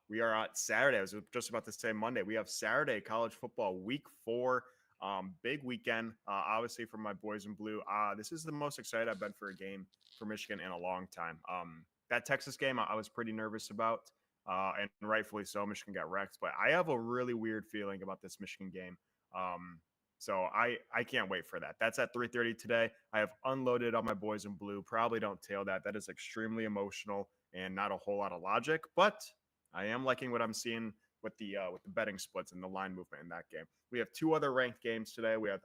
We are at Saturday. I was just about to say Monday. We have Saturday college football week 4. Big weekend, obviously for my boys in blue. This is the most excited I've been for a game for Michigan in a long time. That Texas game, I was pretty nervous about, and rightfully so. Michigan got wrecked, but I have a really weird feeling about this Michigan game. So I can't wait for that. That's at 3:30 today. I have unloaded on my boys in blue. Probably don't tail that. That is extremely emotional and not a whole lot of logic, but I am liking what I'm seeing with the betting splits and the line movement in that game. We have 2 other ranked games today. We have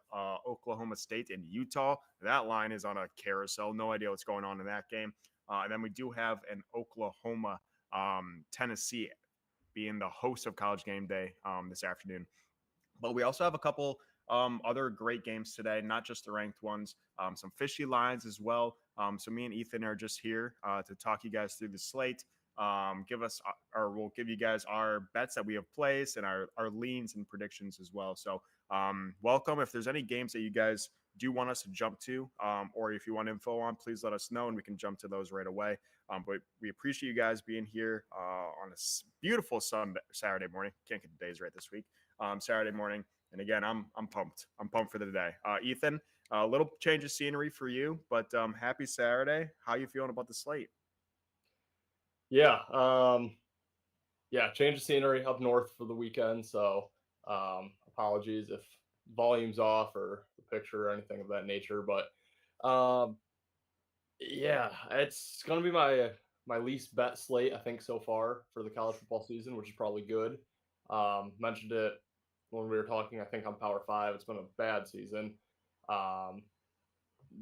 Oklahoma State and Utah. That line is on a carousel. No idea what's going on in that game. And then we do have an Oklahoma Tennessee being the host of College Game Day this afternoon. But we also have a couple other great games today, not just the ranked ones, some fishy lines as well. So me and Ethan are just here to talk you guys through the slate. We'll give you guys our bets that we have placed and our leans and predictions as well. So welcome. If there's any games that you guys do want us to jump to, or if you want info on, please let us know and we can jump to those right away. But we appreciate you guys being here on a beautiful Saturday morning. Can't get the days right this week. Saturday morning. And again, I'm pumped. I'm pumped for the day. Ethan, a little change of scenery for you, but happy Saturday. How you feeling about the slate? Yeah, change of scenery up north for the weekend. So apologies if volume's off or the picture or anything of that nature. But um, yeah, it's gonna be my least bet slate, I think, so far for the college football season, which is probably good. Mentioned it when we were talking, I think, on Power Five. It's been a bad season. Um,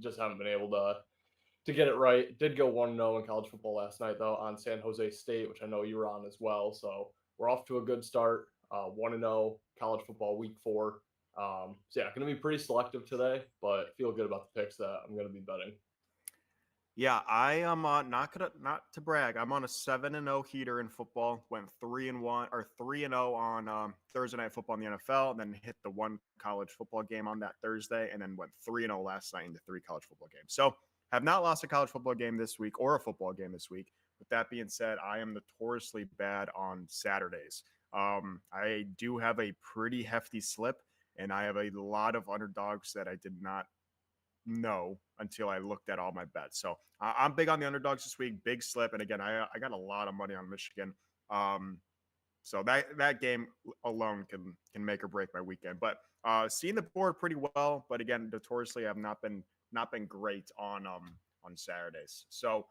just haven't been able to get it right. Did go 1-0 in college football last night, though, on San Jose State, which I know you were on as well. So we're off to a good start. 1-0 college football week 4. So yeah, going to be pretty selective today, but feel good about the picks that I'm going to be betting. Yeah, I am not to brag. I'm on a 7-0 heater in football. Went 3-1 or 3-0 on Thursday night football in the NFL, and then hit the one college football game on that Thursday, and then went 3-0 last night into 3 college football games. So have not lost a college football game this week or a football game this week. With that being said, I am notoriously bad on Saturdays. I do have a pretty hefty slip, and I have a lot of underdogs that I did not know until I looked at all my bets. So I'm big on the underdogs this week. Big slip, and again, I got a lot of money on Michigan. So that game alone can make or break my weekend. But seeing the board pretty well, but again, notoriously, I've not been great on Saturdays. So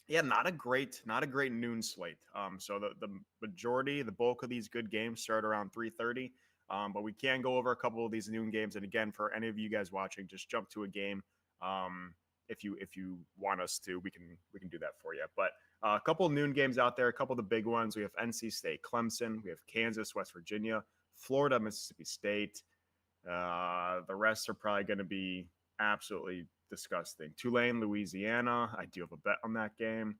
yeah, not a great noon slate. So the majority, the bulk of these good games start around 3:30. But we can go over a couple of these noon games. And again, for any of you guys watching, just jump to a game. If you want us to, we can do that for you. But a couple of noon games out there, a couple of the big ones. We have NC State, Clemson. We have Kansas, West Virginia, Florida, Mississippi State. The rest are probably going to be absolutely disgusting. Tulane, Louisiana. I do have a bet on that game.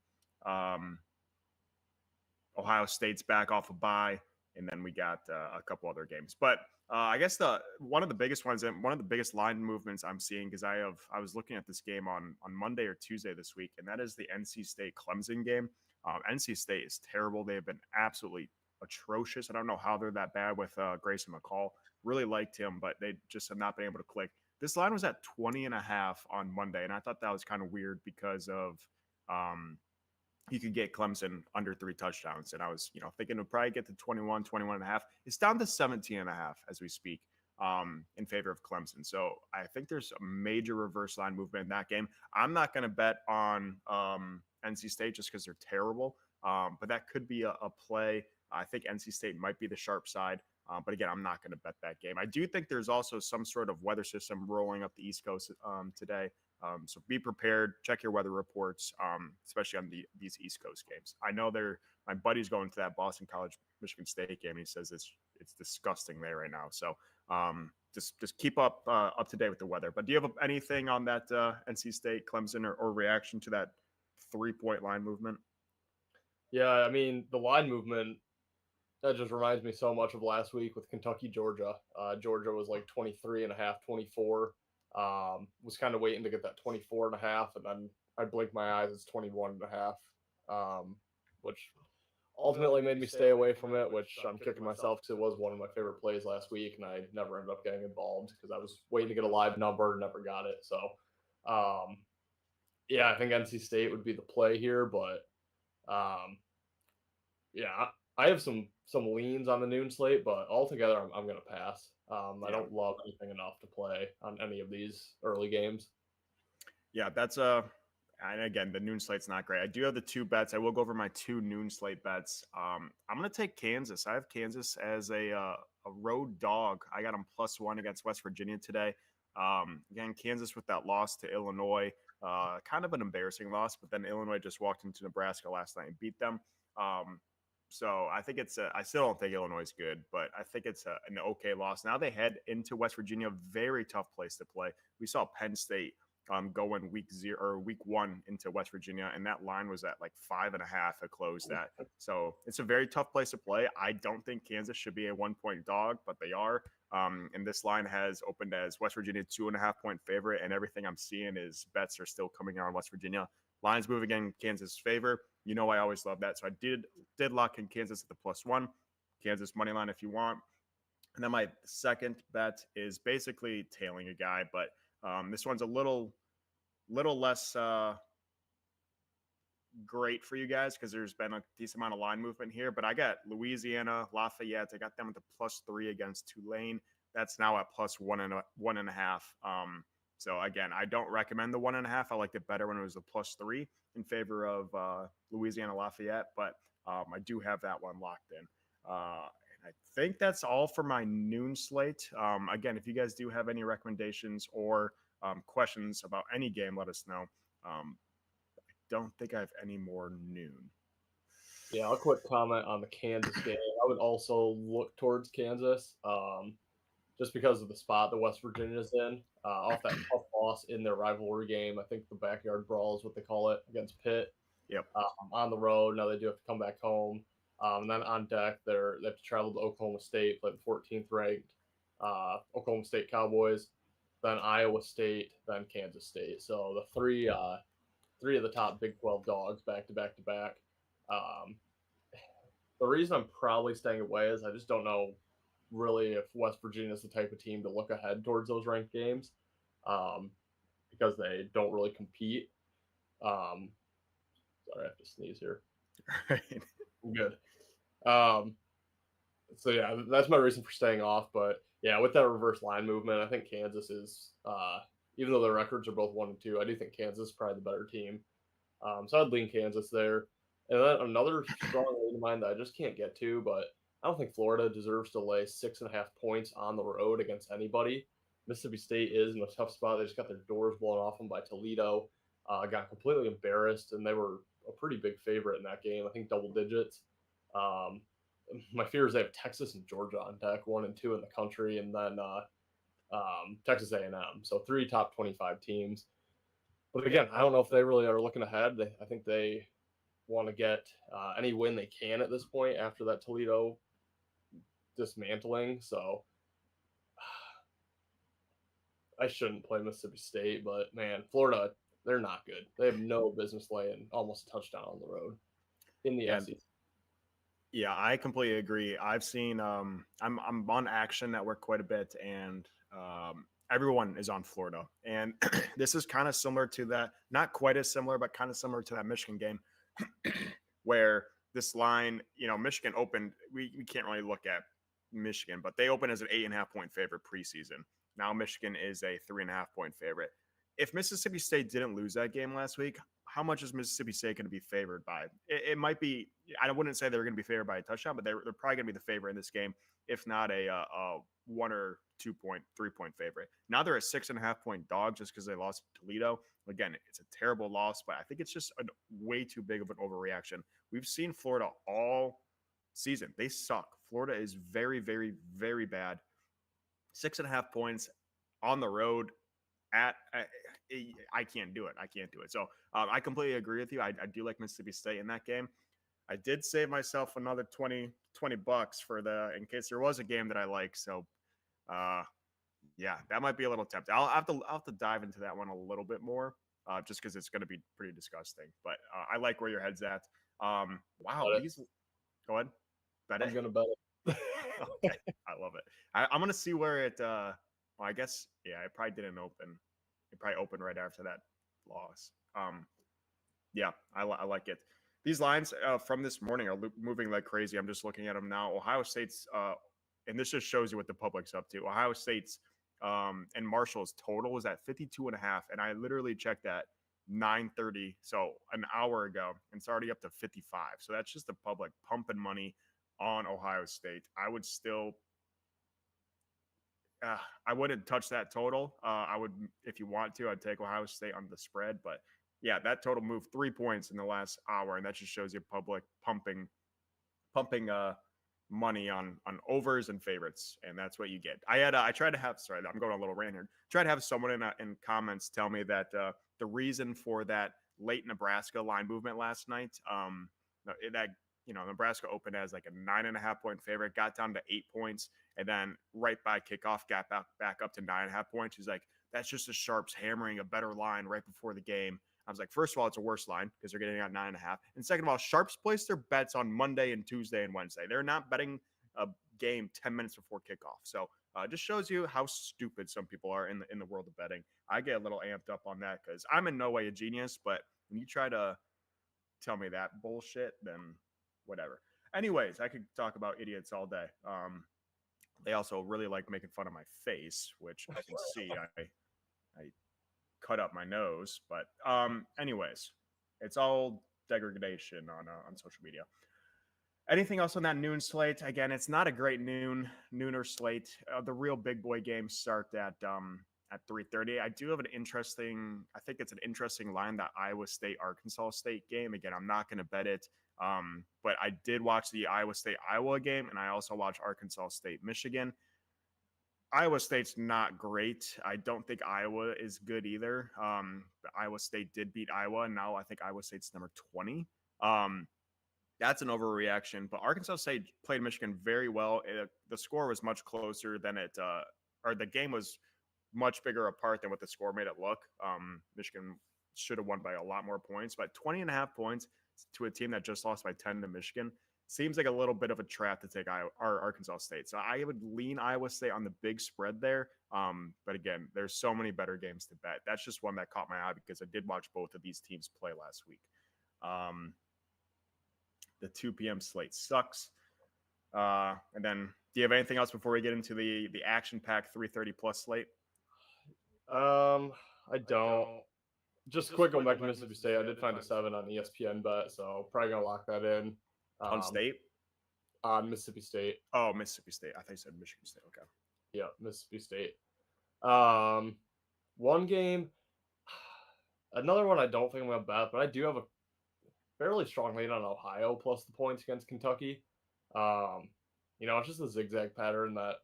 Ohio State's back off a bye, and then we got a couple other games. But I guess one of the biggest ones and one of the biggest line movements I'm seeing, because I was looking at this game on Monday or Tuesday this week, and that is the NC State Clemson game. NC State is terrible. They have been absolutely atrocious. I don't know how they're that bad with Grayson McCall. Really liked him, but they just have not been able to click. This line was at 20.5 on Monday, and I thought that was kind of weird because of you could get Clemson under 3 touchdowns. And I was, thinking it'll probably get to 21 and a half. It's down to 17 and a half as we speak in favor of Clemson. So I think there's a major reverse line movement in that game. I'm not going to bet on NC State just because they're terrible. But that could be a play. I think NC State might be the sharp side. But again, I'm not going to bet that game. I do think there's also some sort of weather system rolling up the East Coast today. So be prepared. Check your weather reports, especially on these East Coast games. I know my buddy's going to that Boston College Michigan State game. And he says it's disgusting there right now. So just keep up to date with the weather. But do you have anything on that NC State Clemson or reaction to that 3-point line movement? Yeah, I mean, the line movement, that just reminds me so much of last week with Kentucky, Georgia. Georgia was like 23 and a half, 24. Was kind of waiting to get that 24 and a half, and then I blinked my eyes, it's 21 and a half, which ultimately made me stay away from it, which I'm kicking myself because it was one of my favorite plays last week, and I never ended up getting involved because I was waiting to get a live number, never got it. So, um, yeah, I think NC State would be the play here, but um, yeah, I have some leans on the noon slate, but altogether, I'm going to pass. I Yeah. don't love anything enough to play on any of these early games. Yeah, that's and again, the noon slate's not great. I do have the two bets. I will go over my two noon slate bets. I'm gonna take Kansas. I have Kansas as a road dog. I got them +1 against West Virginia today. Again, Kansas with that loss to Illinois, kind of an embarrassing loss, but then Illinois just walked into Nebraska last night and beat them. Um, so I think I still don't think Illinois is good, but I think it's an okay loss. Now they head into West Virginia, very tough place to play. We saw Penn State going week 1 into West Virginia, and that line was at like 5.5 at close that. So it's a very tough place to play. I don't think Kansas should be a 1-point dog, but they are. And this line has opened as West Virginia 2.5-point favorite, and everything I'm seeing is bets are still coming out on West Virginia. Lines moving in Kansas' favor. You know I always love that, so I did lock in Kansas at the +1. Kansas money line if you want. And then my second bet is basically tailing a guy, but this one's a little less great for you guys because there's been a decent amount of line movement here. But I got Louisiana Lafayette. I got them at the +3 against Tulane. That's now at +1.5. So again, I don't recommend the 1.5. I liked it better when it was a +3 in favor of Louisiana Lafayette, but I do have that one locked in. I think that's all for my noon slate. Again, if you guys do have any recommendations or questions about any game, let us know. I don't think I have any more noon. Yeah, I'll quick comment on the Kansas game. I would also look towards Kansas, just because of the spot that West Virginia is in. Off that tough loss in their rivalry game, I think the backyard brawl is what they call it against Pitt. Yep. On the road, now they do have to come back home. And then on deck, they have to travel to Oklahoma State, play the 14th ranked Oklahoma State Cowboys, then Iowa State, then Kansas State. So the three of the top Big 12 dogs back to back to back. The reason I'm probably staying away is I just don't know really if West Virginia is the type of team to look ahead towards those ranked games, because they don't really compete. Sorry, I have to sneeze here. Right. I'm good. So yeah, that's my reason for staying off. But yeah, with that reverse line movement, I think Kansas is, even though their records are both 1-2, I do think Kansas is probably the better team. So I'd lean Kansas there. And then another strong lean of mine that I just can't get to, but I don't think Florida deserves to lay 6.5 points on the road against anybody. Mississippi State is in a tough spot. They just got their doors blown off them by Toledo. Got completely embarrassed, and they were a pretty big favorite in that game. I think double digits. My fear is they have Texas and Georgia on deck, 1 and 2 in the country, and then Texas A&M. So 3 top 25 teams. But again, I don't know if they really are looking ahead. I think they want to get any win they can at this point after that Toledo dismantling. So I shouldn't play Mississippi State, but man, Florida, they're not good. They have no business laying almost a touchdown on the road in the SEC. Yeah, I completely agree. I've seen I'm on Action Network quite a bit, and everyone is on Florida. And this is kind of similar to that, not quite as similar, but kind of similar to that Michigan game where this line, Michigan opened, we can't really look at Michigan, but they opened as an 8.5-point favorite preseason. Now Michigan is a 3.5-point favorite. If Mississippi State didn't lose that game last week, how much is Mississippi State going to be favored by? It might be, I wouldn't say they're going to be favored by a touchdown, but they're probably going to be the favorite in this game, if not a 1 or 2-point, 3-point favorite. Now they're a 6.5-point dog just because they lost to Toledo. Again, it's a terrible loss, but I think it's just a way too big of an overreaction. We've seen Florida all season. They suck. Florida is very, very, very bad. 6.5 points on the road I can't do it. I can't do it. So I completely agree with you. I do like Mississippi State in that game. I did save myself another 20 bucks for in case there was a game that I like. So yeah, that might be a little tempting. I'll have to dive into that one a little bit more, just because it's going to be pretty disgusting. But I like where your head's at. Wow, Go ahead. Bet I'm it. gonna bet it. Okay, I love it. I'm gonna see where it. Well, I guess it probably didn't open. It probably opened right after that loss. Yeah, I like it. These lines from this morning are moving like crazy. I'm just looking at them now. Ohio State's, and this just shows you what the public's up to. Ohio State's and Marshall's total was at 52.5, and I literally checked at 9:30, so an hour ago, and it's already up to 55. So that's just the public pumping money on Ohio State. I would still I wouldn't touch that total. I would, if you want to, I'd take Ohio State on the spread. But yeah, that total moved 3 points in the last hour, and that just shows you public pumping money on overs and favorites, and that's what you get. I tried to have, sorry, I'm going a little rant here. Tried to have someone in comments tell me that the reason for that late Nebraska line movement last night, that Nebraska opened as like a 9.5 point favorite, got down to 8 points, and then right by kickoff got back up to 9.5 points. He's like, that's just the Sharps hammering a better line right before the game. I was like, first of all, it's a worse line because they're getting out 9.5. And second of all, Sharps place their bets on Monday and Tuesday and Wednesday. They're not betting a game 10 minutes before kickoff. So just shows you how stupid some people are in the world of betting. I get a little amped up on that because I'm in no way a genius, but when you try to tell me that bullshit, then whatever. Anyways, I could talk about idiots all day. They also really like making fun of my face, which I can see. I cut up my nose, but anyways, it's all degradation on social media. Anything else on that noon slate? Again, it's not a great nooner slate. The real big boy games start at 3:30. I do have an interesting. I think it's an interesting line, that Iowa State Arkansas State game. Again, I'm not going to bet it, but I did watch the Iowa State Iowa game, and I also watched Arkansas State Michigan. Iowa State's not great. I don't think Iowa is good either. Iowa State did beat Iowa, and now I think Iowa State's number 20. Um, that's an overreaction. But Arkansas State played Michigan very well. The score was much closer than or the game was much bigger apart than what the score made it look. Michigan should have won by a lot more points, but 20.5 points to a team that just lost by 10 to Michigan seems like a little bit of a trap to take Arkansas State. So I would lean Iowa State on the big spread there. But again, there's so many better games to bet. That's just one that caught my eye because I did watch both of these teams play last week. The 2 p.m. slate sucks. And then, do you have anything else before we get into the action-packed 3:30 plus slate? I don't. Just quick going back to Mississippi State. I did find a 7 on ESPN bet, so probably gonna lock that in. On State? On Mississippi State. Oh, Mississippi State. I thought you said Michigan State. Okay. Yeah, Mississippi State. One game. Another one I don't think I'm gonna bet, but I do have a fairly strong lead on Ohio plus the points against Kentucky. It's just a zigzag pattern that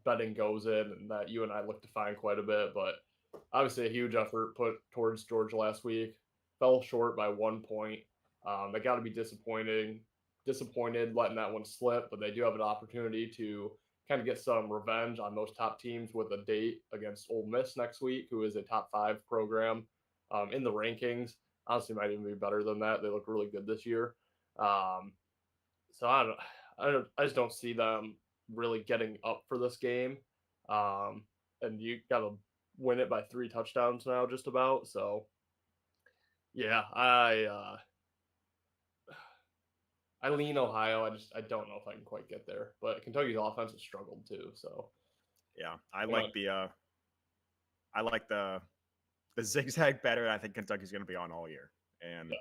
betting goes in and that you and I look to find quite a bit, but obviously a huge effort put towards Georgia last week. Fell short by 1 point. They got to be disappointed letting that one slip, but they do have an opportunity to kind of get some revenge on those top teams with a date against Ole Miss next week, who is a top 5 program in the rankings. Honestly, might even be better than that. They look really good this year. So I just don't see them really getting up for this game. And you got to win it by 3 touchdowns now, just about. So, yeah, I lean Ohio. I don't know if I can quite get there, but Kentucky's offense has struggled too. So, yeah, I like the zigzag better. I think Kentucky's going to be on all year, and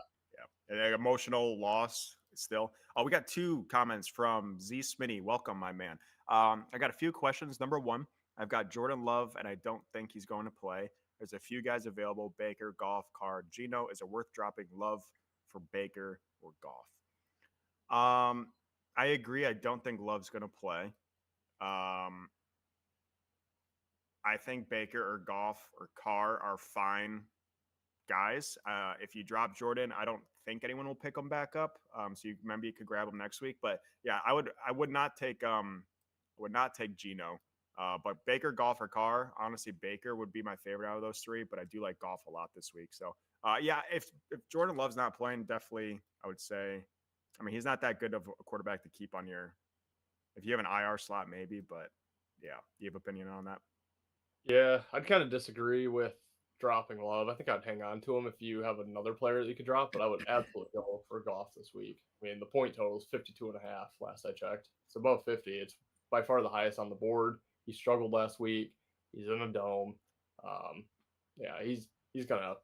an emotional loss still. Oh, we got 2 comments from Z Smitty. Welcome, my man. I got a few questions. Number 1, I've got Jordan Love, and I don't think he's going to play. There's a few guys available: Baker, Goff, Carr, Geno. Is it worth dropping Love for Baker or Goff? I agree. I don't think Love's going to play. I think Baker or Goff or Carr are fine guys. If you drop Jordan, I don't think anyone will pick him back up. So you could grab him next week. But yeah, I would not take Geno. But Baker, Goff, or Carr, honestly, Baker would be my favorite out of those 3. But I do like Goff a lot this week. So yeah, if Jordan Love's not playing, definitely I would say I mean, he's not that good of a quarterback to keep on your. If you have an IR slot, maybe, but yeah, you have opinion on that? Yeah, I'd kind of disagree with dropping Love. I think I'd hang on to him if you have another player that you could drop, but I would absolutely go for Goff this week. I mean, the point total is 52.5 last I checked. It's above 50. It's by far the highest on the board. He struggled last week. He's in a dome. Um, yeah, he's gonna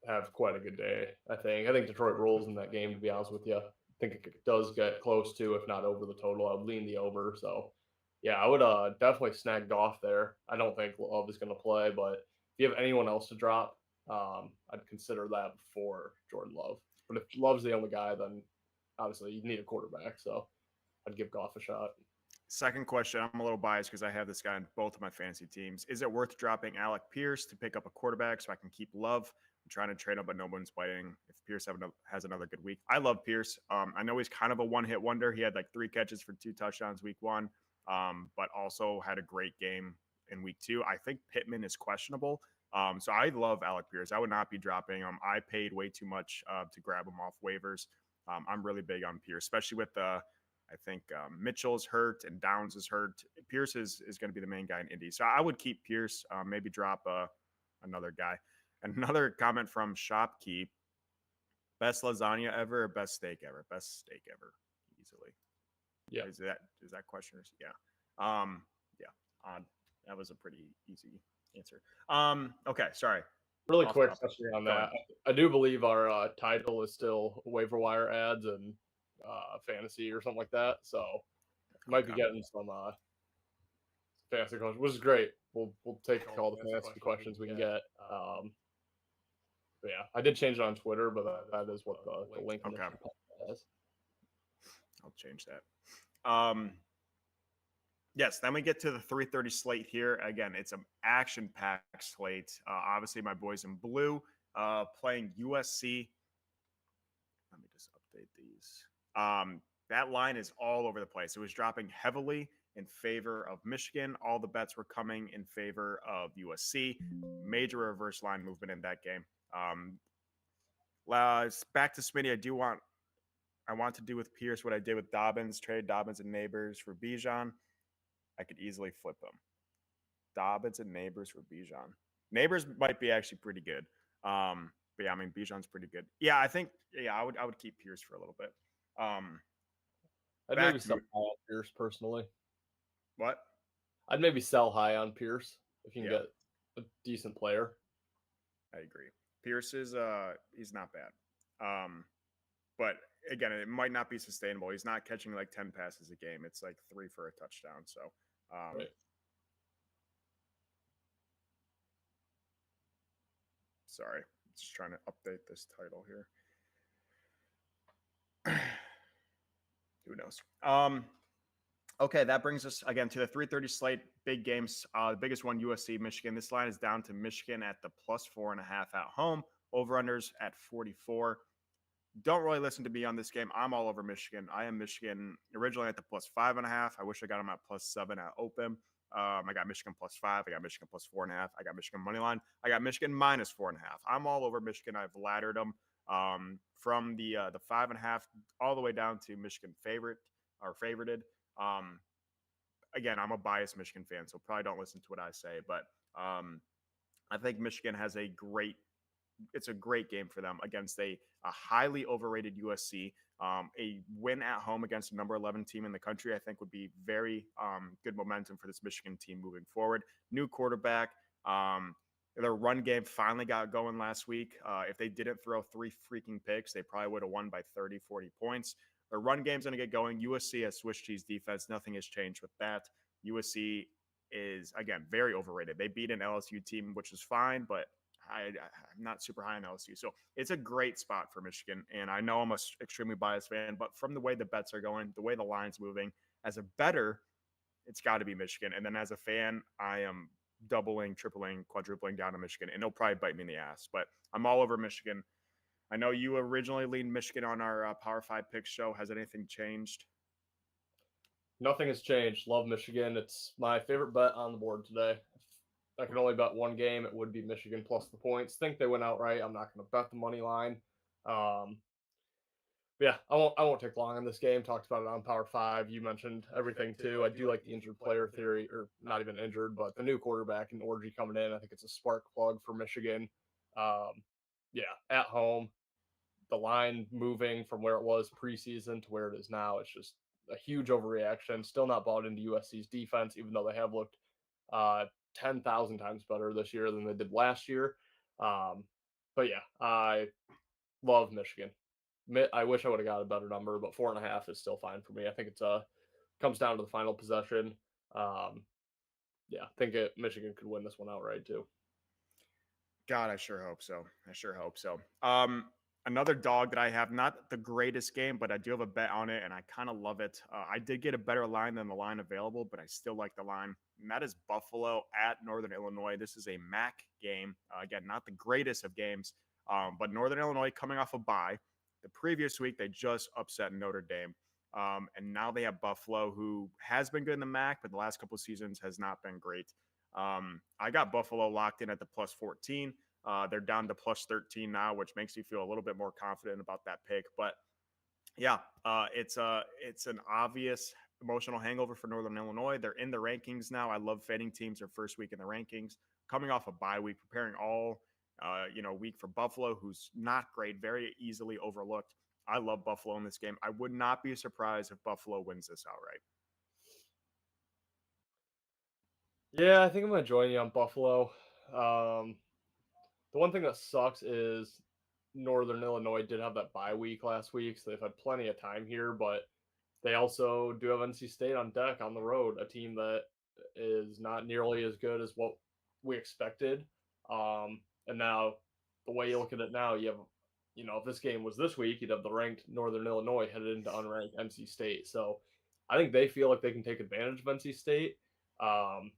have quite a good day. I think Detroit rolls in that game. To be honest with you, I think it does get close to, if not over the total. I would lean the over. So, yeah, I would definitely snag Goff there. I don't think Love is going to play, but if you have anyone else to drop, I'd consider that before Jordan Love. But if Love's the only guy, then obviously you need a quarterback. So I'd give Goff a shot. Second question, I'm a little biased because I have this guy on both of my fantasy teams. Is it worth dropping Alec Pierce to pick up a quarterback so I can keep Love? I'm trying to trade him, but no one's biting. If Pierce has another good week, I love Pierce. I know he's kind of a one-hit wonder. He had like 3 catches for 2 touchdowns week 1, but also had a great game in week 2. I think Pittman is questionable. So I love Alec Pierce. I would not be dropping him. I paid way too much to grab him off waivers. I'm really big on Pierce, especially with the I think Mitchell's hurt and Downs is hurt. Pierce is going to be the main guy in Indy. So I would keep Pierce, maybe drop another guy. And another comment from Shopkeep. Best lasagna ever or best steak ever? Best steak ever, easily. Yeah. Is that question? Yeah. Yeah. That was a pretty easy answer. Okay, sorry. Really quick, especially on that, I do believe our title is still waiver wire ads and fantasy or something like that. So might be getting some fantasy questions, which is great. We'll take all the fantasy questions we can get. But yeah, I did change it on Twitter, but that is what the link in the has. I'll change that. Yes, then we get to the 3:30 slate here. Again, it's an action-packed slate. Obviously, my boys in blue playing USC. Let me just update these. That line is all over the place. It was dropping heavily in favor of Michigan. All the bets were coming in favor of USC. Major reverse line movement in that game. Back to Smitty. I want to do with Pierce what I did with Dobbins. Trade Dobbins and Neighbors for Bijan. I could easily flip them. Dobbins and Neighbors for Bijan. Neighbors might be actually pretty good. But yeah, I mean Bijan's pretty good. Yeah, I think I would keep Pierce for a little bit. I'd maybe sell high on Pierce personally. What? I'd maybe sell high on Pierce if you can get a decent player. I agree. Pierce is he's not bad. But again, it might not be sustainable. He's not catching like 10 passes a game. It's like 3 for a touchdown. So right. Sorry, just trying to update this title here. Who knows? Okay, that brings us again to the 3:30 slate. Big games. The biggest one, USC, Michigan. This line is down to Michigan at the +4.5 at home. Over/unders at 44. Don't really listen to me on this game. I'm all over Michigan. I am Michigan originally at the +5.5. I wish I got them at +7 at open. I got Michigan +5. I got Michigan +4.5. I got Michigan money line. I got Michigan -4.5. I'm all over Michigan. I've laddered them from the 5.5 all the way down to Michigan favorited. Again, I'm a biased Michigan fan, so probably don't listen to what I say. But I think Michigan has it's a great game for them against a highly overrated USC. A win at home against a number 11 team in the country, I think, would be very good momentum for this Michigan team moving forward. New quarterback. Their run game finally got going last week. If they didn't throw 3 freaking picks, they probably would have won by 30, 40 points. Their run game's going to get going. USC has Swiss cheese defense. Nothing has changed with that. USC is, again, very overrated. They beat an LSU team, which is fine, but I'm not super high on LSU. So it's a great spot for Michigan. And I know I'm an extremely biased fan, but from the way the bets are going, the way the line's moving, as a bettor, it's got to be Michigan. And then as a fan, I am doubling, tripling, quadrupling down to Michigan. And it'll probably bite me in the ass. But I'm all over Michigan. I know you originally leaned Michigan on our Power 5 Picks show. Has anything changed? Nothing has changed. Love Michigan. It's my favorite bet on the board today. If I could only bet one game, it would be Michigan plus the points. Think they went outright. I'm not going to bet the money line. Yeah, I won't take long on this game. Talked about it on Power Five. You mentioned everything too. I do like the injured player theory, or not even injured, but the new quarterback and Orgy coming in. I think it's a spark plug for Michigan. Um, yeah, at home, the line moving from where it was preseason to where it is now. It's just a huge overreaction. Still not bought into USC's defense, even though they have looked uh, 10,000 times better this year than they did last year. Um, but yeah, I love Michigan. I wish I would have got a better number, but 4.5 is still fine for me. I think it's comes down to the final possession. Um, yeah, I think Michigan could win this one outright too. God, I sure hope so. I sure hope so. Another dog that I have, not the greatest game, but I do have a bet on it, and I kind of love it. I did get a better line than the line available, but I still like the line. And that is Buffalo at Northern Illinois. This is a MAC game. Again, not the greatest of games, but Northern Illinois coming off a bye. The previous week, they just upset Notre Dame. And now they have Buffalo, who has been good in the MAC, but the last couple of seasons has not been great. I got Buffalo locked in at the plus 14. They're down to plus 13 now, which makes me feel a little bit more confident about that pick. But yeah, it's an obvious emotional hangover for Northern Illinois. They're in the rankings now. I love fading teams their first week in the rankings, coming off a bye week, preparing all week for Buffalo, who's not great, very easily overlooked. I love Buffalo in this game. I would not be surprised if Buffalo wins this outright. Yeah, I think I'm gonna join you on Buffalo. Um, the one thing that sucks is Northern Illinois did have that bye week last week, so they've had plenty of time here, but they also do have NC State on deck on the road, a team that is not nearly as good as what we expected. And now, the way you look at it now, you have, if this game was this week, you'd have the ranked Northern Illinois headed into unranked NC State. So I think they feel like they can take advantage of NC State. Um,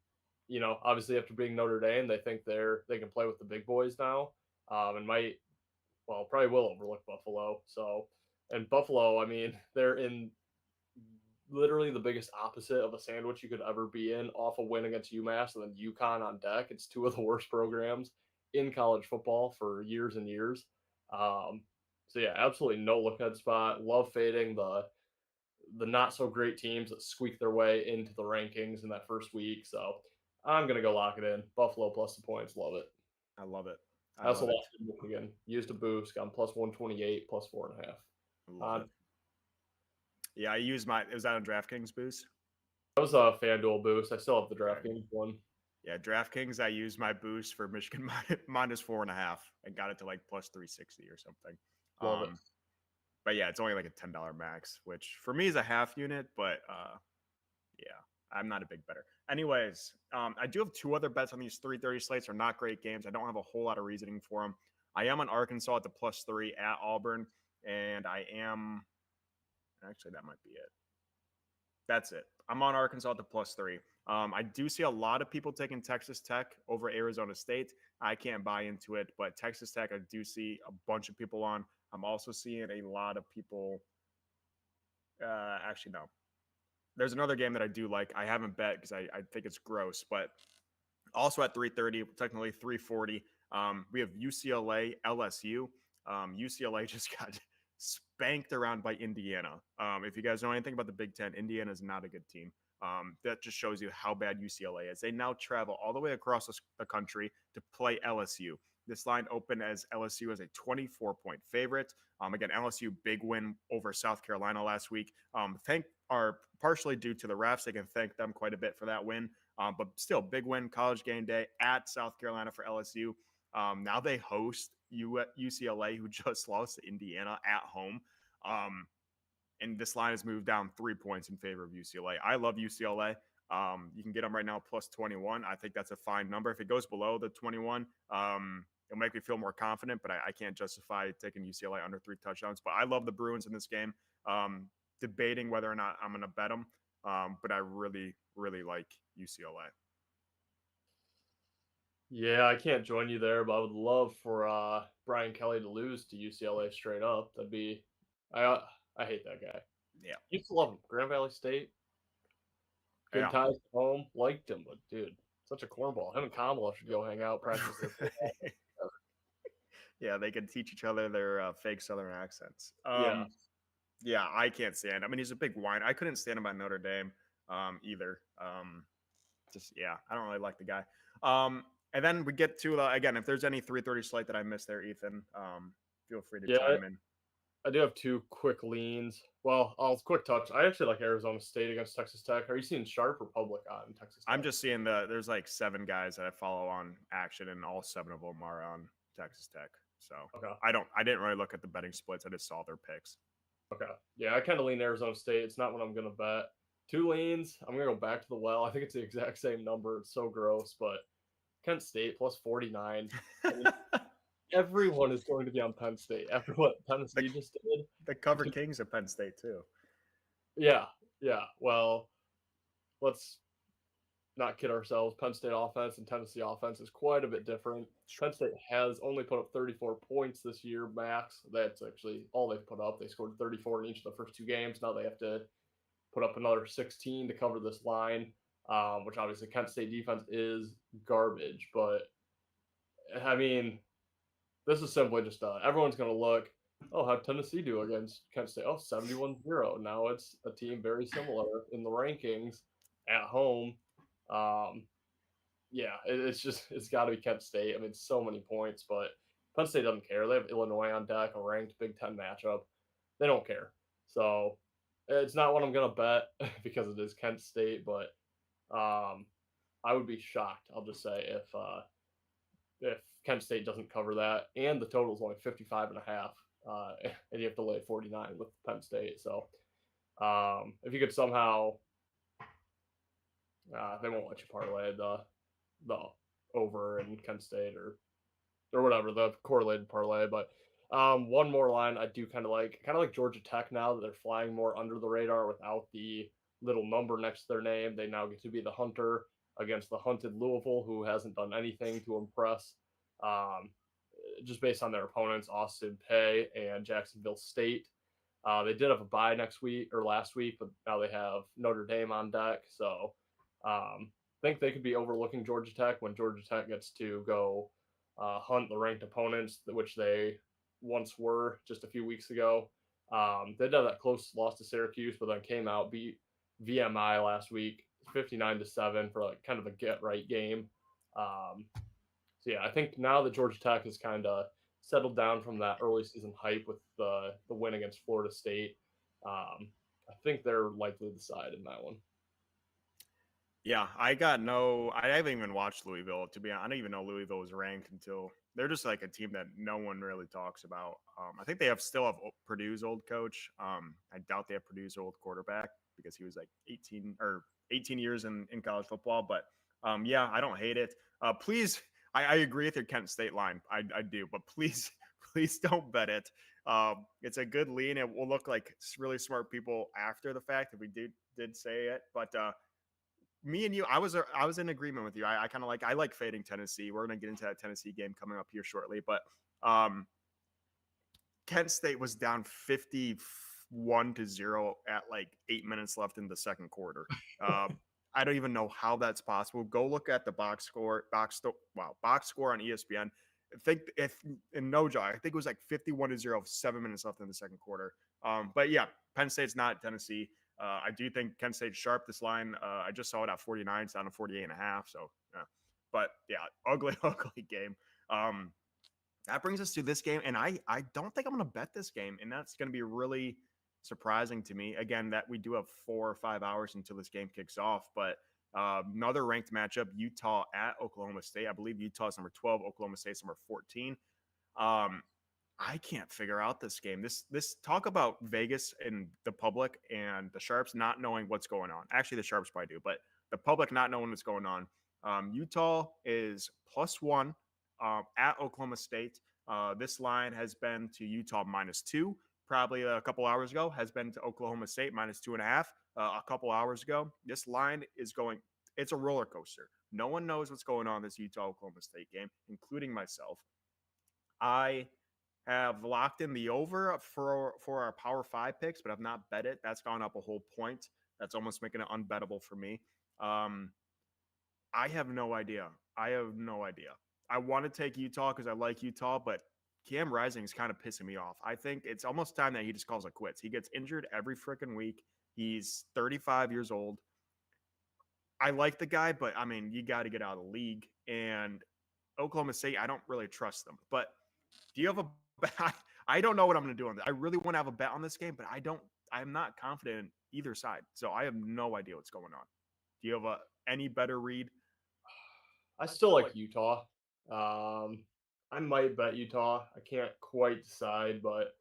obviously after being Notre Dame, they think they can play with the big boys now, and probably will overlook Buffalo. So, and Buffalo, I mean, they're in literally the biggest opposite of a sandwich you could ever be in, off a win against UMass and then UConn on deck. It's two of the worst programs in college football for years and years. Um, so yeah, absolutely no look ahead spot. Love fading the not so great teams that squeak their way into the rankings in that first week. So I'm gonna go lock it in. Buffalo plus the points. Love it. I love it. I I also love it. lost it again. Used a boost. Got plus 128, plus 4.5. I love On it. Yeah, I use my. Was that on DraftKings boost? That was a FanDuel boost. I still have the Okay. DraftKings one. Yeah, DraftKings. I used my boost for Michigan minus 4.5 and got it to like plus 360 or something. Love it. Um, but yeah, it's only like a $10 max, which for me is a half unit. But yeah, I'm not a big better. Anyways, I do have two other bets on these 3:30 slates. Are not great games. I don't have a whole lot of reasoning for them. I am on Arkansas at the plus 3 at Auburn, and I am actually that might be it. That's it. I'm on Arkansas at the plus 3. I do see a lot of people taking Texas Tech over Arizona State. I can't buy into it, but Texas Tech, I do see a bunch of people on. I'm also seeing a lot of people. Actually, no. There's another game that I do like. I haven't bet because I think it's gross, but also at 3:30, technically 3:40. We have UCLA, LSU. UCLA just got spanked around by Indiana. If you guys know anything about the Big Ten, Indiana is not a good team. That just shows you how bad UCLA is. They now travel all the way across the country to play LSU. This line opened as LSU as a 24-point favorite. Again, LSU big win over South Carolina last week. Are partially due to the refs. They can thank them quite a bit for that win. But still, big win, college game day at South Carolina for LSU. Now they host UCLA, who just lost to Indiana at home. And this line has moved down 3 points in favor of UCLA. I love UCLA. You can get them right now plus 21. I think that's a fine number. If it goes below the 21, it'll make me feel more confident, but I can't justify taking UCLA under 3 touchdowns. But I love the Bruins in this game. Debating whether or not I'm going to bet them, but I really, really like UCLA. Yeah, I can't join you there, but I would love for Brian Kelly to lose to UCLA straight up. I hate that guy. Yeah. Used to love him. Grand Valley State, good Yeah. ties at home, liked him, but dude, such a cornball. Him and Kamala should go hang out, practice their football. Yeah, they can teach each other their fake Southern accents. Yeah. Yeah, I can't stand. I mean, he's a big whine. I couldn't stand him at Notre Dame either. Just yeah, I don't really like the guy. And then we get to again, if there's any 3:30 slate that I missed there, Ethan, feel free to Yeah, chime in. I do have two quick leans. Well, I'll quick touch. I actually like Arizona State against Texas Tech. Are you seeing Sharp or Public on Texas I'm Tech? just seeing there's like 7 guys that I follow on action, and all 7 of them are on Texas Tech. So Okay. I didn't really look at the betting splits. I just saw their picks. Okay. Yeah, I kind of lean Arizona State. It's not what I'm going to bet. Two leans. I'm going to go back to the well. I think it's the exact same number. It's so gross, but Kent State plus 49. I mean, everyone is going to be on Penn State after what the Tennessee just did. the cover kings of Penn State too. Yeah. Yeah. Well, let's not kid ourselves. Penn State offense and Tennessee offense is quite a bit different. Penn State has only put up 34 points this year, max. That's actually all they've put up. They scored 34 in each of the first 2 games. Now they have to put up another 16 to cover this line, which obviously Kent State defense is garbage. But I mean, this is simply just everyone's going to look, oh, how'd Tennessee do against Kent State? Oh, 71-0. Now it's a team very similar in the rankings at home. Um, yeah, it's got to be Kent State. I mean, so many points, but Penn State doesn't care. They have Illinois on deck, a ranked Big Ten matchup. They don't care. So it's not what I'm gonna bet because it is Kent State, but I would be shocked. I'll just say if Kent State doesn't cover that, and the total is only 55.5, and you have to lay 49 with Penn State. So if you could somehow, they won't let you parlay the over in Kent State or whatever the correlated parlay. But one more line I do kind of like Georgia Tech now that they're flying more under the radar without the little number next to their name. They now get to be the hunter against the hunted Louisville, who hasn't done anything to impress. Um, just based on their opponents, Austin Peay and Jacksonville State. They did have a bye next week or last week, but now they have Notre Dame on deck. So think they could be overlooking Georgia Tech when Georgia Tech gets to go hunt the ranked opponents, which they once were just a few weeks ago. They did that close loss to Syracuse, but then came out, beat VMI last week, 59-7 for like kind of a get right game. So yeah, I think now that Georgia Tech has kind of settled down from that early season hype with the win against Florida State, I think they're likely the side in that one. Yeah, I haven't even watched Louisville to be honest. I didn't even know Louisville was ranked until they're just like a team that no one really talks about. I think they still have Purdue's old coach. I doubt they have Purdue's old quarterback because he was like 18 years in college football. But yeah, I don't hate it. Please, I agree with your Kent State line. I do, but please, please don't bet it. It's a good lean. It will look like really smart people after the fact if we did say it, but me and you, I was in agreement with you. I kind of I like fading Tennessee. We're gonna get into that Tennessee game coming up here shortly, but Kent State was down 51-0 at like 8 minutes left in the second quarter. I don't even know how that's possible. Go look at the box score on ESPN. I think if in no joke, I think it was like 51-0, 7 minutes left in the second quarter. But yeah, Penn State's not Tennessee. I do think Kent State's sharp. This line, I just saw it at 49. It's down to 48.5. So, but yeah, ugly, ugly game. That brings us to this game, and I don't think I'm going to bet this game, and that's going to be really surprising to me. Again, that we do have 4 or 5 hours until this game kicks off, but another ranked matchup: Utah at Oklahoma State. I believe Utah's number 12, Oklahoma State's number 14. I can't figure out this game. This talk about Vegas and the public and the sharps not knowing what's going on. Actually, the sharps probably do, but the public not knowing what's going on. Utah is +1 at Oklahoma State. This line has been to Utah -2. Probably a couple hours ago has been to Oklahoma State -2.5. A couple hours ago, this line is going. It's a roller coaster. No one knows what's going on in this Utah Oklahoma State game, including myself. I have locked in the over for our Power 5 picks, but I've not bet it. That's gone up a whole point. That's almost making it unbettable for me. I have no idea. I have no idea. I want to take Utah because I like Utah, but Cam Rising is kind of pissing me off. I think it's almost time that he just calls it quits. He gets injured every freaking week. He's 35 years old. I like the guy, but I mean, you got to get out of the league. And Oklahoma State, I don't really trust them. But do you have a bet? I don't know what I'm going to do on this. I really want to have a bet on this game, but I'm not confident in either side. So I have no idea what's going on. Do you have any better read? I still like Utah. I might bet Utah. I can't quite decide, but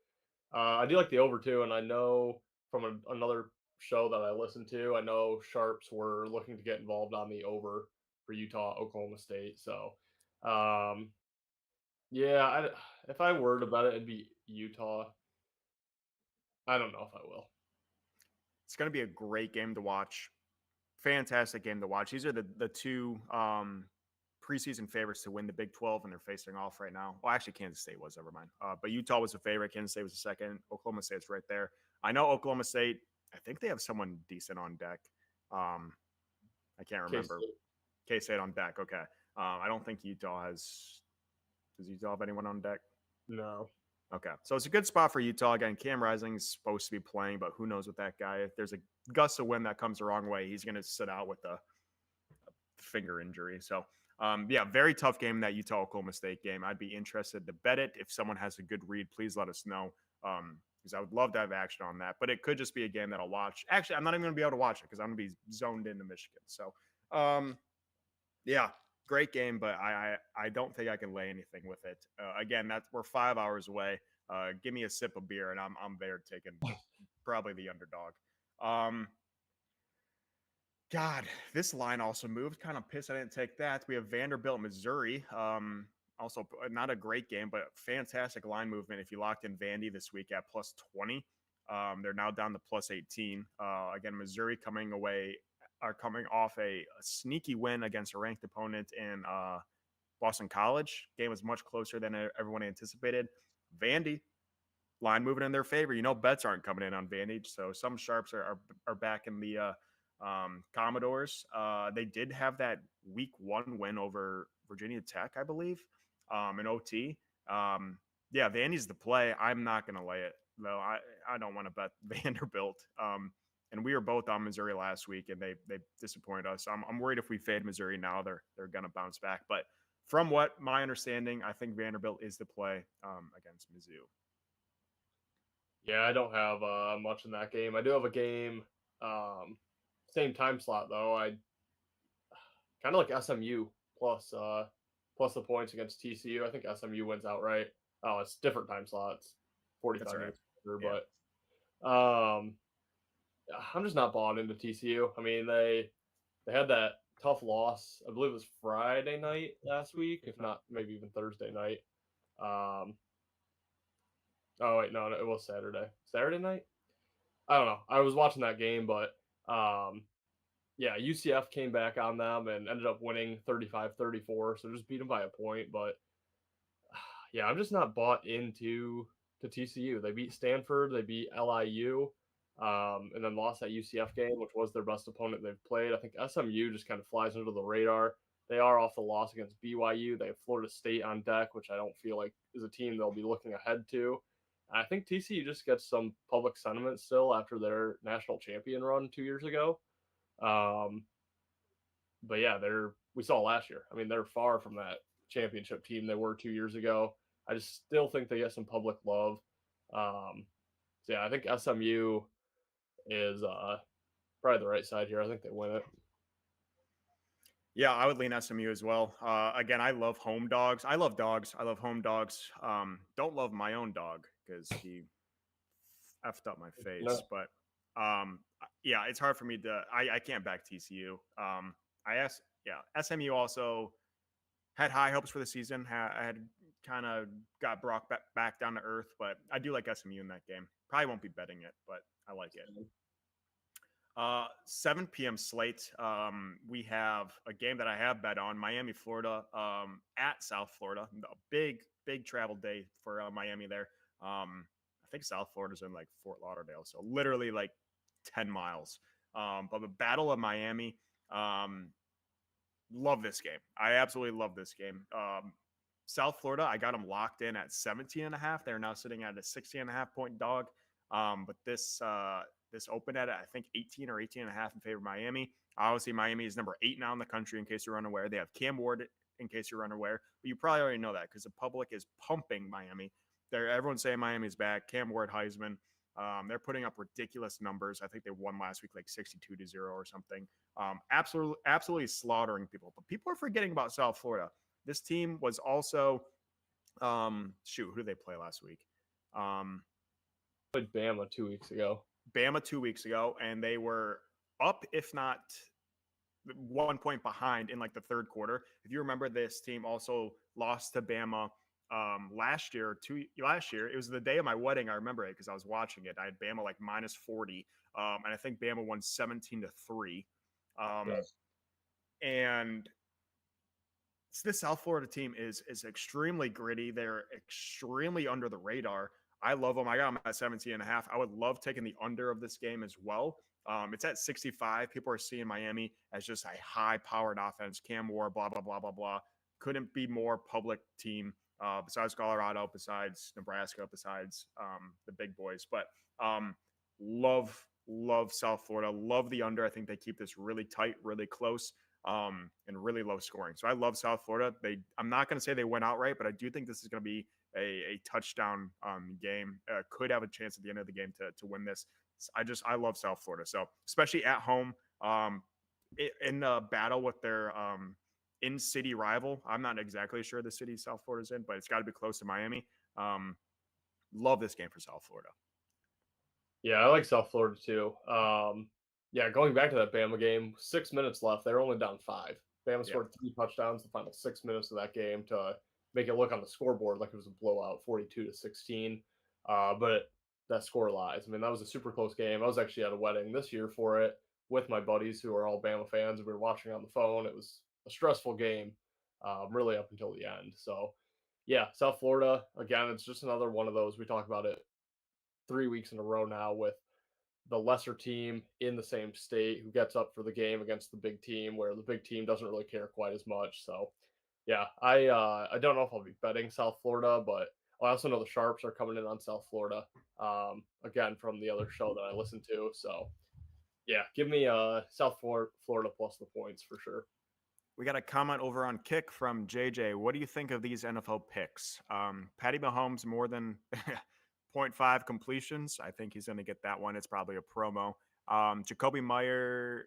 I do like the over too. And I know from another show that I listened to, I know sharps were looking to get involved on the over for Utah, Oklahoma State. So, um, yeah, if I were to bet it, it'd be Utah. I don't know if I will. It's going to be a great game to watch. Fantastic game to watch. These are the two preseason favorites to win the Big 12, and they're facing off right now. Well, actually, Kansas State was, never mind. But Utah was the favorite. Kansas State was the second. Oklahoma State's right there. I know Oklahoma State, I think they have someone decent on deck. I can't remember. K-State on deck. Okay. I don't think Utah has. Does Utah have anyone on deck? No. Okay. So it's a good spot for Utah. Again, Cam Rising is supposed to be playing, but who knows with that guy. If there's a gust of wind that comes the wrong way, he's going to sit out with a finger injury. So, yeah, very tough game, that Utah Oklahoma State game. I'd be interested to bet it. If someone has a good read, please let us know, because I would love to have action on that. But it could just be a game that I'll watch. Actually, I'm not even going to be able to watch it because I'm going to be zoned into Michigan. So, yeah, great game, but I don't think I can lay anything with it. Again, we're 5 hours away. Give me a sip of beer, and I'm there taking probably the underdog. God, this line also moved. Kind of pissed I didn't take that. We have Vanderbilt, Missouri. Also, not a great game, but fantastic line movement. If you locked in Vandy this week at plus 20, they're now down to plus 18. Again, Missouri coming off a sneaky win against a ranked opponent in Boston College. Game was much closer than everyone anticipated. Vandy, line moving in their favor. Bets aren't coming in on Vandy, so some sharps are back in the Commodores. They did have that week 1 win over Virginia Tech, I believe, in OT. Yeah, Vandy's the play. I'm not going to lay it, though. I don't want to bet Vanderbilt. And we were both on Missouri last week, and they disappointed us. I'm worried if we fade Missouri now, they're going to bounce back. But from what my understanding, I think Vanderbilt is the play against Mizzou. Yeah, I don't have much in that game. I do have a game, same time slot though. I kind of like SMU plus the points against TCU. I think SMU wins outright. Oh, it's different time slots, 45 minutes later, Yeah. but I'm just not bought into TCU. I mean, they had that tough loss. I believe it was Friday night last week, if not maybe even Thursday night. Oh wait, no, it was Saturday. Saturday night? I don't know. I was watching that game, but yeah, UCF came back on them and ended up winning 35-34, so just beat them by a point. But yeah, I'm just not bought into TCU. They beat Stanford, they beat LIU, and then lost that UCF game, which was their best opponent they've played. I think SMU just kind of flies under the radar. They are off the loss against BYU. They have Florida State on deck, which I don't feel like is a team they'll be looking ahead to. I think TCU just gets some public sentiment still after their national champion run 2 years ago. But yeah, we saw last year. I mean, they're far from that championship team they were 2 years ago. I just still think they get some public love. So yeah, I think SMU is probably the right side here. I think they win it. Yeah, I would lean SMU as well. Again, I love home dogs. I love dogs. I love home dogs. Don't love my own dog because he effed up my face. No. But yeah, it's hard for me to. I can't back TCU. SMU also had high hopes for the season. I had kind of got Brock back down to earth, but I do like SMU in that game. Probably won't be betting it, but I like it. 7 p.m. slate. We have a game that I have bet on, Miami, Florida, at South Florida. A big travel day for Miami there. I think South Florida's in like Fort Lauderdale, so literally like 10 miles. But the Battle of Miami, love this game. I absolutely love this game. South Florida, I got them locked in at 17.5. They're now sitting at a 16.5 point dog. But this opened at, I think, 18 or 18.5 in favor of Miami. Obviously, Miami is number 8 now in the country, in case you're unaware. They have Cam Ward, in case you're unaware. But you probably already know that because the public is pumping Miami. Everyone's saying Miami's back. Cam Ward, Heisman. They're putting up ridiculous numbers. I think they won last week like 62-0 or something. Absolutely slaughtering people. But people are forgetting about South Florida. This team was also, who did they play last week? Played Bama 2 weeks ago. Bama 2 weeks ago, and they were up, if not 1 point behind in like the third quarter. If you remember, this team also lost to Bama last year. It was the day of my wedding. I remember it because I was watching it. I had Bama like minus 40, and I think Bama won 17-3. Yes. And this South Florida team is extremely gritty. They're extremely under the radar. I love them. I got them at 17.5. I would love taking the under of this game as well. It's at 65. People are seeing Miami as just a high-powered offense. Cam Ward, blah, blah, blah, blah, blah. Couldn't be more public team besides Colorado, besides Nebraska, besides the big boys. But love South Florida. Love the under. I think they keep this really tight, really close, and really low scoring. So I love South Florida. I'm not going to say they went outright, but I do think this is going to be a touchdown game. Could have a chance at the end of the game to win this. I love South Florida. So especially at home, in the battle with their in-city rival. I'm not exactly sure the city South Florida's in, but it's got to be close to Miami. Love this game for South Florida. Yeah, I like South Florida too. Going back to that Bama game, 6 minutes left. They're only down 5. Bama scored 3 touchdowns the final 6 minutes of that game to make it look on the scoreboard like it was a blowout, 42-16. But that score lies. I mean, that was a super close game. I was actually at a wedding this year for it with my buddies who are all Bama fans. We were watching on the phone. It was a stressful game, really up until the end. So, yeah, South Florida, again, it's just another one of those. We talk about it 3 weeks in a row now with the lesser team in the same state who gets up for the game against the big team, where the big team doesn't really care quite as much. So, yeah, I don't know if I'll be betting South Florida, but I also know the Sharps are coming in on South Florida, again, from the other show that I listen to. So, yeah, give me South Florida plus the points for sure. We got a comment over on Kick from JJ. What do you think of these NFL picks? Patty Mahomes more than 0.5 completions. I think he's going to get that one. It's probably a promo. Jacoby Meyer.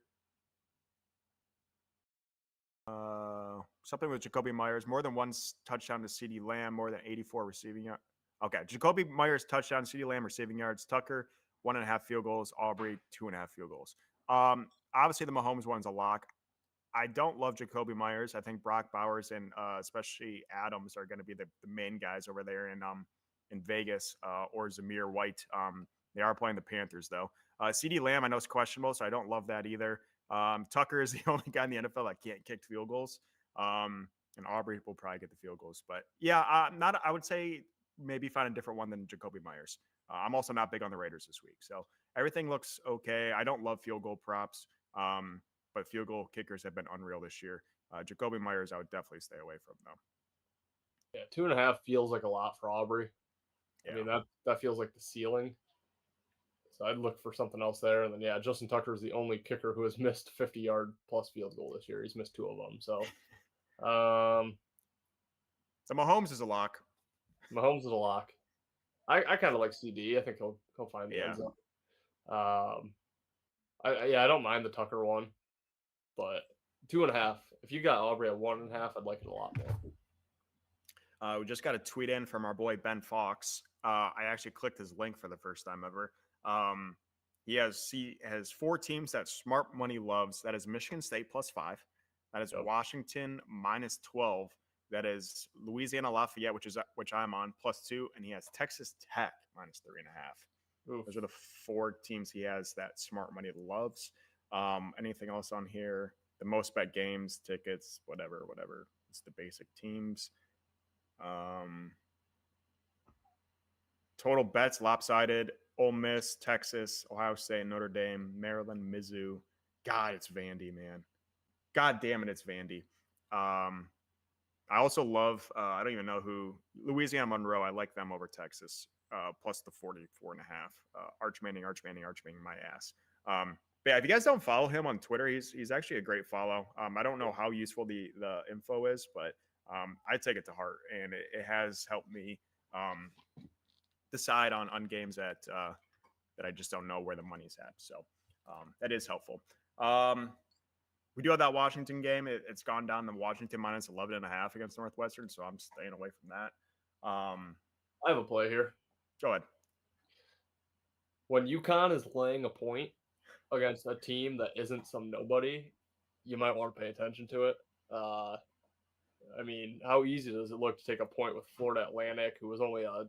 Something with Jacoby Myers. More than one touchdown to CeeDee Lamb. More than 84 receiving yards. Okay. Jacoby Myers touchdown, CeeDee Lamb receiving yards. Tucker 1.5 field goals. Aubrey 2.5 field goals. Obviously the Mahomes one's a lock. I don't love Jacoby Myers. I think Brock Bowers and especially Adams are going to be the main guys over there in Vegas, or Zamir White. They are playing the Panthers though. CeeDee Lamb I know is questionable, so I don't love that either. Tucker is the only guy in the NFL that can't kick field goals. And Aubrey will probably get the field goals. But yeah, I would say maybe find a different one than Jacoby Myers. I'm also not big on the Raiders this week. So everything looks okay. I don't love field goal props. But field goal kickers have been unreal this year. Jacoby Myers, I would definitely stay away from, though. Yeah, 2.5 feels like a lot for Aubrey. Yeah. I mean, that feels like the ceiling. So I'd look for something else there. And then, yeah, Justin Tucker is the only kicker who has missed 50-yard plus field goal this year. He's missed 2 of them. So, so Mahomes is a lock. Mahomes is a lock. I kind of like CD. I think he'll find the end zone. I don't mind the Tucker one. But 2.5. If you got Aubrey at 1.5, I'd like it a lot more. We just got a tweet in from our boy Ben Fox. I actually clicked his link for the first time ever. He has 4 teams that Smart Money loves. That is Michigan State plus 5. That is Washington minus 12. That is Louisiana Lafayette, which I'm on, plus 2, and he has Texas Tech minus 3.5. Those are the 4 teams he has that Smart Money loves. Anything else on here? The most bet games, tickets, whatever. It's the basic teams. Total bets lopsided. Ole Miss, Texas, Ohio State, Notre Dame, Maryland, Mizzou. God, it's Vandy, man. God damn it, it's Vandy. I also love, I don't even know who, Louisiana Monroe. I like them over Texas, plus the 44.5. Arch Manning, my ass. But yeah, if you guys don't follow him on Twitter, he's actually a great follow. I don't know how useful the info is, but I take it to heart, and it has helped me um, decide on games that I just don't know where the money's at. So that is helpful. Um, we do have that Washington game. It's gone down to Washington minus 11.5 against Northwestern, so I'm staying away from that. I have a play here. Go ahead. When UConn is laying a point against a team that isn't some nobody, you might want to pay attention to it. Uh, I mean, how easy does it look to take a point with Florida Atlantic, who was only I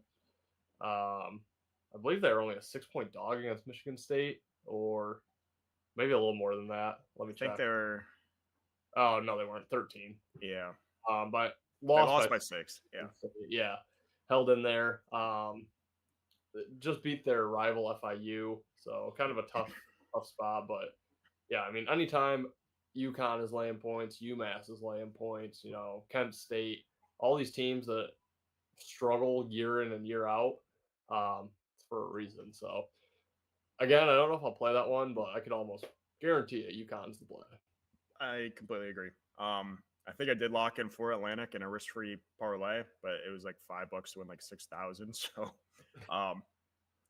believe they were only a 6 point dog against Michigan State, or maybe a little more than that. Let me I think check. they're, Oh no, they weren't 13. yeah, But they lost lost by 6. Yeah. yeah, held in there. Just beat their rival FIU, so kind of a tough spot. But yeah, I mean, anytime UConn is laying points, UMass is laying points, Kent State, all these teams that struggle year in and year out, it's for a reason. So again, I don't know if I'll play that one, but I could almost guarantee it. UConn's the play. I completely agree. I think I did lock in for Atlantic in a risk-free parlay, but it was like $5 to win like 6,000. So, um,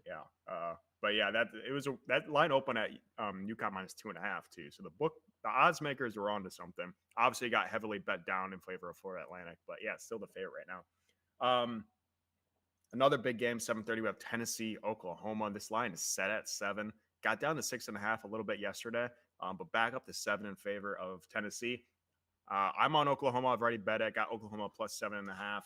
yeah. But yeah, that line open at UConn minus 2.5 too. So the odds makers were onto something. Obviously, got heavily bet down in favor of Florida Atlantic, but yeah, it's still the favorite right now. Another big game, 7:30. We have Tennessee, Oklahoma. This line is set at 7. Got down to 6.5 a little bit yesterday, but back up to 7 in favor of Tennessee. I'm on Oklahoma. I've already bet it. Got Oklahoma plus 7.5.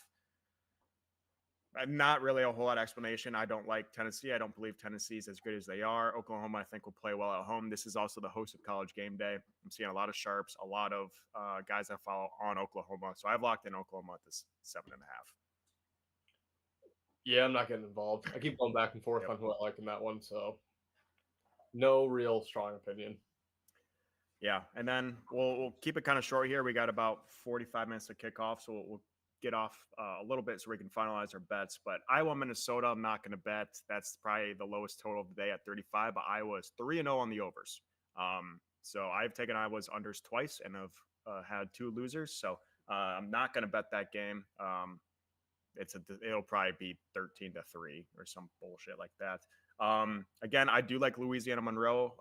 Not really a whole lot of explanation. I don't like Tennessee. I don't believe Tennessee's as good as they are. Oklahoma, I think, will play well at home. This is also the host of College Game Day. I'm seeing a lot of sharps, a lot of guys I follow on Oklahoma. So I've locked in Oklahoma at this 7.5. Yeah, I'm not getting involved. I keep going back and forth Yep. on who I like in that one, so no real strong opinion. Yeah, and then we'll keep it kind of short here. We got about 45 minutes to kick off, so we'll get off a little bit so we can finalize our bets. But Iowa, Minnesota, I'm not going to bet. That's probably the lowest total of the day at 35. But Iowa is 3-0 on the overs. So I've taken Iowa's unders twice and have had 2 losers. So I'm not going to bet that game. It'll probably be 13-3 or some bullshit like that. Again, I do like Louisiana Monroe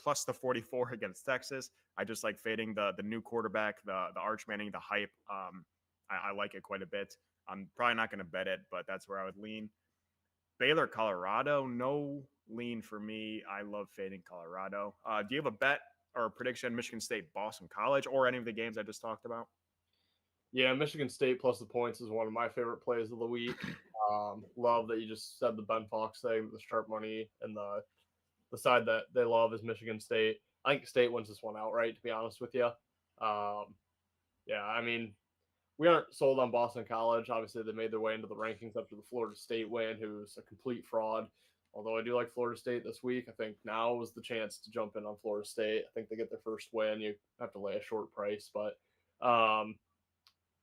plus the 44 against Texas. I just like fading the new quarterback, the Arch Manning, the hype. I like it quite a bit. I'm probably not going to bet it, but that's where I would lean. Baylor, Colorado, no lean for me. I love fading Colorado. Do you have a bet or a prediction? Michigan State, Boston College, or any of the games I just talked about? Yeah, Michigan State plus the points is one of my favorite plays of the week. Love that you just said the Ben Fox thing, the sharp money, and the side that they love is Michigan State. I think State wins this one outright, to be honest with you. Yeah, I mean, we aren't sold on Boston College. Obviously, they made their way into the rankings after the Florida State win, who's a complete fraud. Although I do like Florida State this week, I think now was the chance to jump in on Florida State. I think they get their first win. You have to lay a short price, but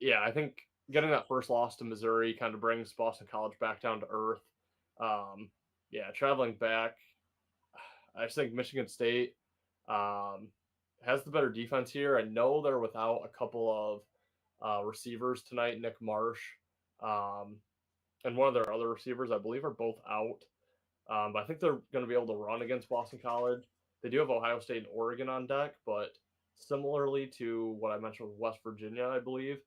yeah, I think getting that first loss to Missouri kind of brings Boston College back down to earth. Yeah, traveling back, I just think Michigan State has the better defense here. I know they're without a couple of receivers tonight, Nick Marsh, um, and one of their other receivers, I believe, are both out. But I think they're going to be able to run against Boston College. They do have Ohio State and Oregon on deck, but similarly to what I mentioned with West Virginia, I believe,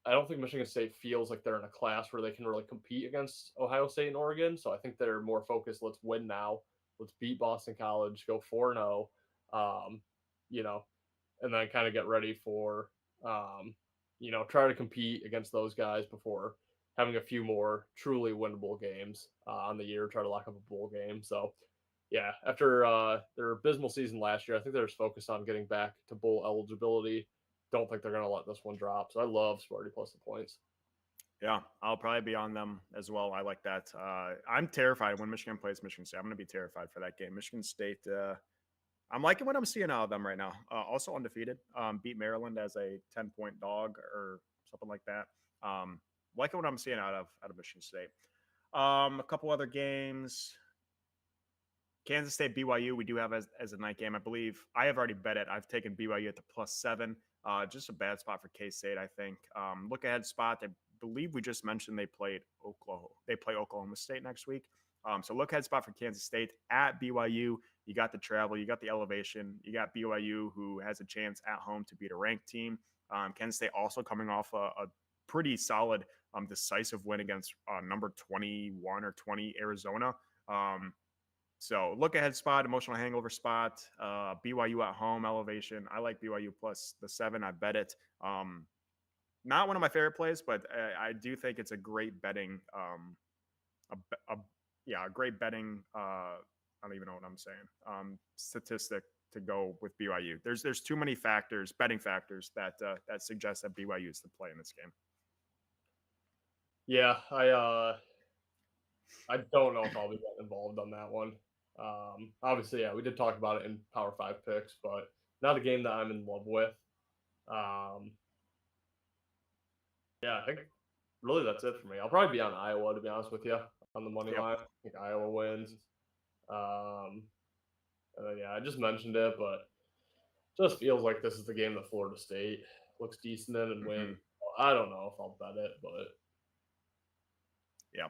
I don't think Michigan State feels like they're in a class where they can really compete against Ohio State and Oregon. So I think they're more focused. Let's win now. Let's beat Boston College. Go 4-0. Um, you know, and then kind of get ready for try to compete against those guys before having a few more truly winnable games on the year. Try to lock up a bowl game. So yeah, after their abysmal season last year, I think they're just focused on getting back to bowl eligibility. Don't think they're going to let this one drop. So I love Sparty plus the points. Yeah, I'll probably be on them as well. I like that. I'm terrified when Michigan plays Michigan State. I'm going to be terrified for that game. Michigan State, I'm liking what I'm seeing out of them right now. Also undefeated. Beat Maryland as a 10-point dog or something like that. Liking what I'm seeing out of Michigan State. A couple other games. Kansas State BYU we do have as a night game. I believe I have already bet it. I've taken BYU at the +7. Just a bad spot for K State, I think. Look ahead spot. I believe we just mentioned they played Oklahoma. They play Oklahoma State next week. So look ahead spot for Kansas State at BYU. You got the travel, you got the elevation, you got BYU who has a chance at home to beat a ranked team. Kansas State also coming off a pretty solid decisive win against number 21 or 20 Arizona. So look ahead spot, emotional hangover spot, BYU at home elevation. I like BYU plus the 7. I bet it. Not one of my favorite plays, but I do think it's a great betting, a great betting. I don't even know what I'm saying. Statistic to go with BYU. There's too many factors, betting factors that suggest that BYU is the play in this game. Yeah, I don't know if I'll be getting involved on that one. Obviously, yeah, we did talk about it in Power 5 picks, but not a game that I'm in love with. Yeah, I think really that's it for me. I'll probably be on Iowa, to be honest with you, on the money line. I think Iowa wins. And then, yeah, I just mentioned it, but just feels like this is the game that Florida State looks decent in and win. I don't know if I'll bet it, but yeah,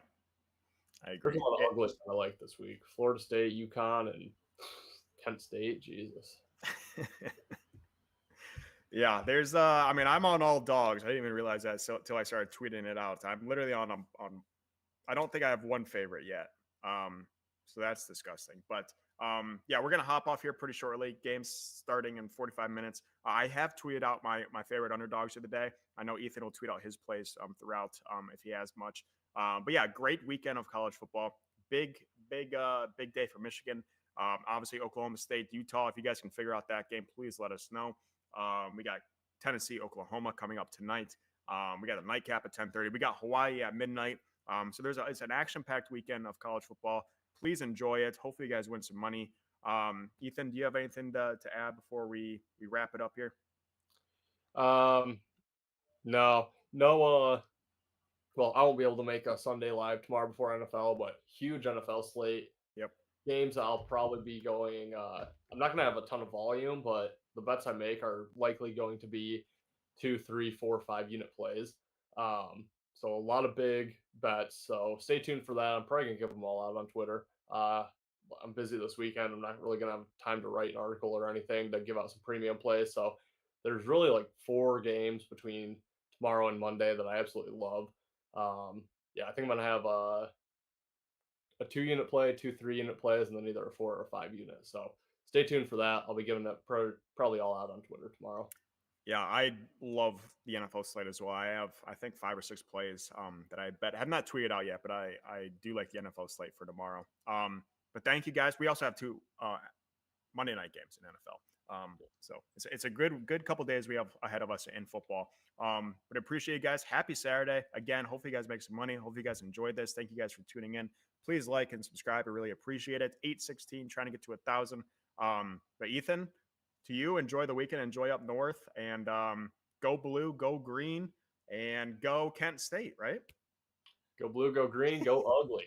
I agree. There's a lot of ugly I like this week. Florida State, UConn, and Kent State. Jesus. Yeah, there's I mean, I'm on all dogs. I didn't even realize that until I started tweeting it out. I'm literally on I don't think I have one favorite yet. So that's disgusting. But yeah, we're gonna hop off here pretty shortly. Games starting in 45 minutes. I have tweeted out my favorite underdogs of the day. I know Ethan will tweet out his plays throughout if he has much. But yeah, great weekend of college football. Big day for Michigan. Obviously Oklahoma State, Utah. If you guys can figure out that game, please let us know. We got Tennessee, Oklahoma coming up tonight. We got a nightcap at 10:30. We got Hawaii at midnight. So it's an action-packed weekend of college football. Please enjoy it. Hopefully, you guys win some money. Ethan, do you have anything to add before we wrap it up here? No. Well, I won't be able to make a Sunday live tomorrow before NFL, but huge NFL slate. Yep. Games I'll probably be going. I'm not going to have a ton of volume, but the bets I make are likely going to be 2, 3, 4, 5 unit plays. So a lot of big bets. So stay tuned for that. I'm probably going to give them all out on Twitter. I'm busy this weekend. I'm not really going to have time to write an article or anything to give out some premium plays. So there's really like 4 games between tomorrow and Monday that I absolutely love. Yeah, I think I'm going to have a 2-unit play, 2 3-unit plays, and then either a 4 or 5 unit. So stay tuned for that. I'll be giving that probably all out on Twitter tomorrow. Yeah, I love the NFL slate as well. I have, I think, 5 or 6 plays that I bet. I have not tweeted out yet, but I do like the NFL slate for tomorrow. But thank you, guys. We also have 2 Monday night games in NFL. So it's a good couple days we have ahead of us in football. But appreciate you guys. Happy Saturday. Again, hopefully you guys make some money. Hopefully you guys enjoyed this. Thank you guys for tuning in. Please like and subscribe. I really appreciate it. 816, trying to get to 1,000. But Ethan, to you, enjoy the weekend, enjoy up north, and go blue, go green, and go Kent State, right? Go blue, go green, go ugly.